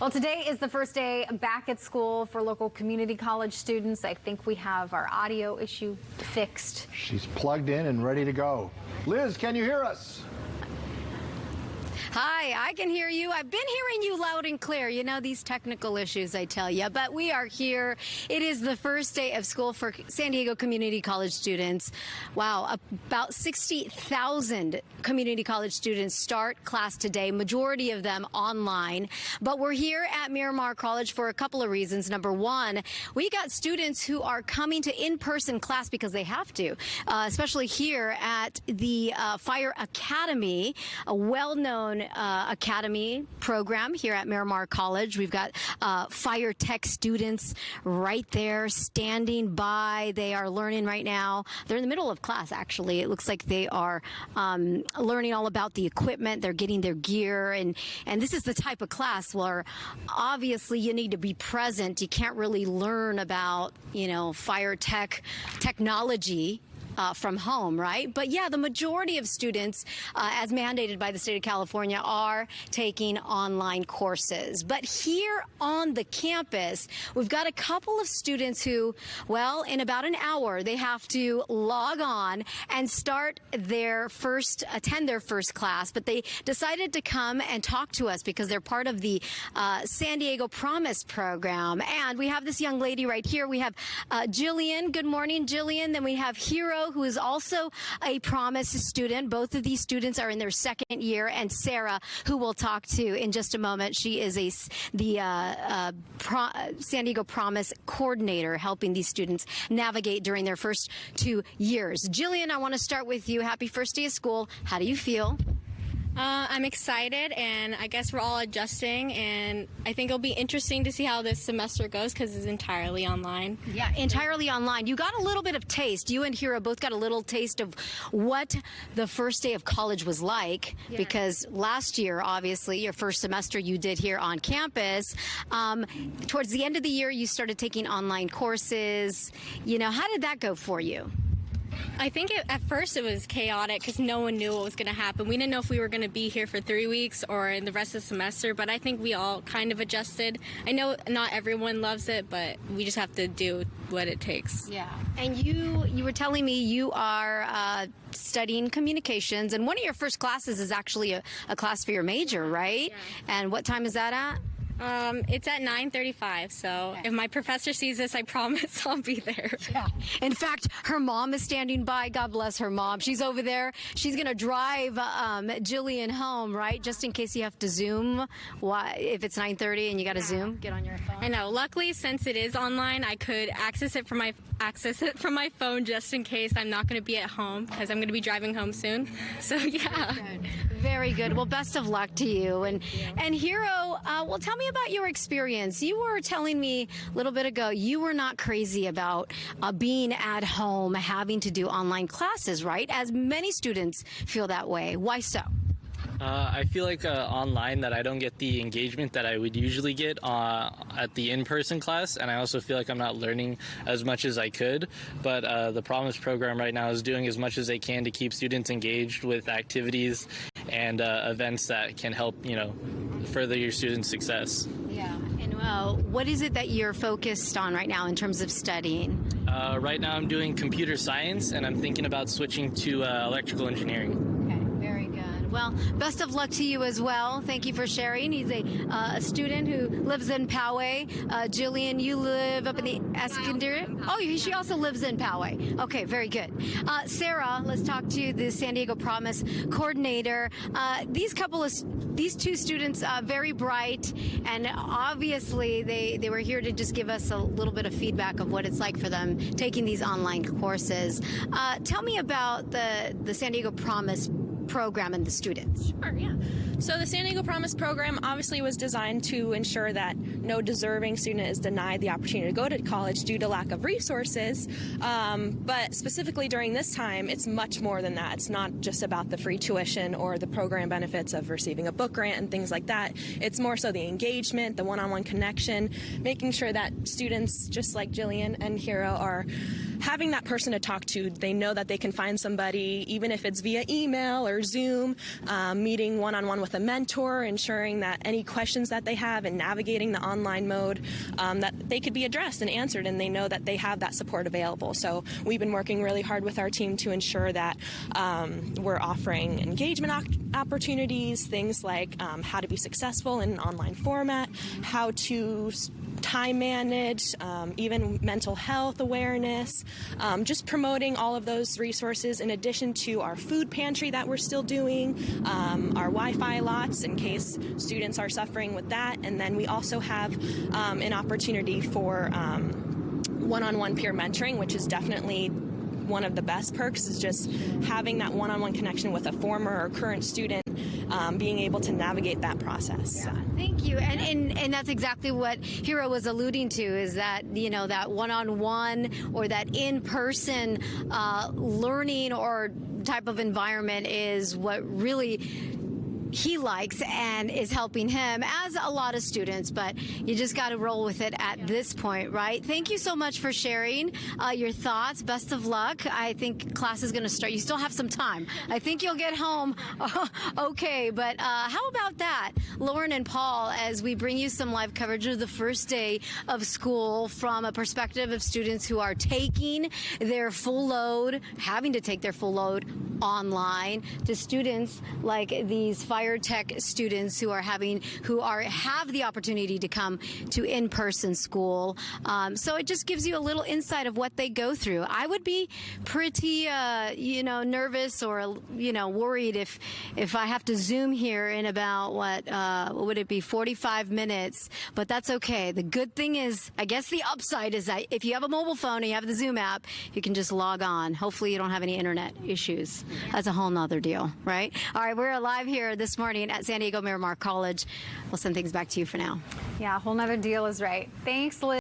Well, today is the first day back at school for local community college students. I think we have our audio issue fixed. She's plugged in and ready to go. Liz, can you hear us? Hi, I can hear you. I've been hearing you loud and clear. You know, these technical issues, I tell you. But we are here. It is the first day of school for San Diego Community College students. Wow, about 60,000 community college students start class today, majority of them online. But we're here at Miramar College for a couple of reasons. Number one, we got students who are coming to in-person class because they have to, especially here at the Fire Academy, a well-known academy program here at Miramar College. We've got fire tech students right there standing by. They are learning right now. They're in the middle of class, actually. It looks like they are learning all about the equipment. They're getting their gear. And this is the type of class where obviously you need to be present. You can't really learn about, you know, fire technology from home, right? But yeah, the majority of students, as mandated by the state of California, are taking online courses. But here on the campus, we've got a couple of students who, well, in about an hour, they have to log on and attend their first class. But they decided to come and talk to us because they're part of the San Diego Promise program. And we have this young lady right here. We have Jillian. Good morning, Jillian. Then we have Hero, who is also a Promise student. Both of these students are in their second year, and Sarah, who we'll talk to in just a moment. She is the San Diego Promise coordinator, helping these students navigate during their first 2 years. Jillian, I want to start with you. Happy first day of school. How do you feel? I'm excited, and I guess we're all adjusting, and I think it'll be interesting to see how this semester goes because it's entirely online. Yeah, entirely online. You got a little bit of taste. You and Hero both got a little taste of what the first day of college was like, because last year, obviously, your first semester you did here on campus. Towards the end of the year, you started taking online courses. You know, how did that go for you? I think at first it was chaotic because no one knew what was going to happen. We didn't know if we were going to be here for 3 weeks or in the rest of the semester, but I think we all kind of adjusted. I know not everyone loves it, but we just have to do what it takes. Yeah. And you were telling me you are studying communications, and one of your first classes is actually a class for your major, right? Yeah. And what time is that at? It's at 9:35, so if my professor sees this, I promise I'll be there. Yeah. In fact, her mom is standing by. God bless her mom. She's over there. She's going to drive Jillian home, right? Just in case you have to Zoom. If it's 9:30 and you got to Zoom, get on your phone. I know. Luckily, since it is online, I could access it from my phone just in case I'm not going to be at home because I'm going to be driving home soon. So, yeah. Very good. Well, best of luck to you. And Hero, well, tell me about your experience. You were telling me a little bit ago you were not crazy about being at home, having to do online classes, right? As many students feel that way. Why so? I feel like online that I don't get the engagement that I would usually get at the in-person class, and I also feel like I'm not learning as much as I could. But the Promise program right now is doing as much as they can to keep students engaged with activities and events that can help, you know, further your students' success. Yeah. And what is it that you're focused on right now in terms of studying? Right now I'm doing computer science, and I'm thinking about switching to electrical engineering. Well, best of luck to you as well. Thank you for sharing. He's a student who lives in Poway. Jillian, you live up in the Escondido? Oh, she also lives in Poway. Okay, very good. Sarah, let's talk to the San Diego Promise coordinator. These two students, very bright, and obviously they were here to just give us a little bit of feedback of what it's like for them taking these online courses. Tell me about the San Diego Promise program and the students. Sure, yeah. So the San Diego Promise program obviously was designed to ensure that no deserving student is denied the opportunity to go to college due to lack of resources. But specifically during this time, it's much more than that. It's not just about the free tuition or the program benefits of receiving a book grant and things like that. It's more so the engagement, the one-on-one connection, making sure that students just like Jillian and Hero are having that person to talk to. They know that they can find somebody, even if it's via email or over Zoom, meeting one-on-one with a mentor, ensuring that any questions that they have and navigating the online mode, that they could be addressed and answered, and they know that they have that support available. So we've been working really hard with our team to ensure that we're offering engagement opportunities, things like how to be successful in an online format, how to time manage, even mental health awareness, just promoting all of those resources in addition to our food pantry that we're still doing, our Wi-Fi lots in case students are suffering with that, and then we also have an opportunity for one-on-one peer mentoring, which is definitely one of the best perks, is just having that one-on-one connection with a former or current student, being able to navigate that process. Yeah. Thank you. And that's exactly what Hira was alluding to, is that, you know, that one-on-one or that in-person learning or type of environment is what really he likes and is helping him, as a lot of students, but you just got to roll with it at this point, right? Thank you so much for sharing your thoughts. Best of luck. I think class is going to start. You still have some time. I think you'll get home okay, but how about that, Lauren and Paul, as we bring you some live coverage of the first day of school from a perspective of students who are taking their full load, having to take their full load online, to students like these fire tech students who have the opportunity to come to in-person school. So it just gives you a little insight of what they go through. I would be pretty, nervous or, worried if I have to Zoom here in about, what would it be, 45 minutes, but that's okay. The good thing is, I guess the upside is that if you have a mobile phone and you have the Zoom app, you can just log on. Hopefully you don't have any internet issues. That's a whole nother deal, right? All right, we're live here this morning at San Diego Miramar College. We'll send things back to you for now. Yeah, a whole nother deal is right. Thanks, Liz.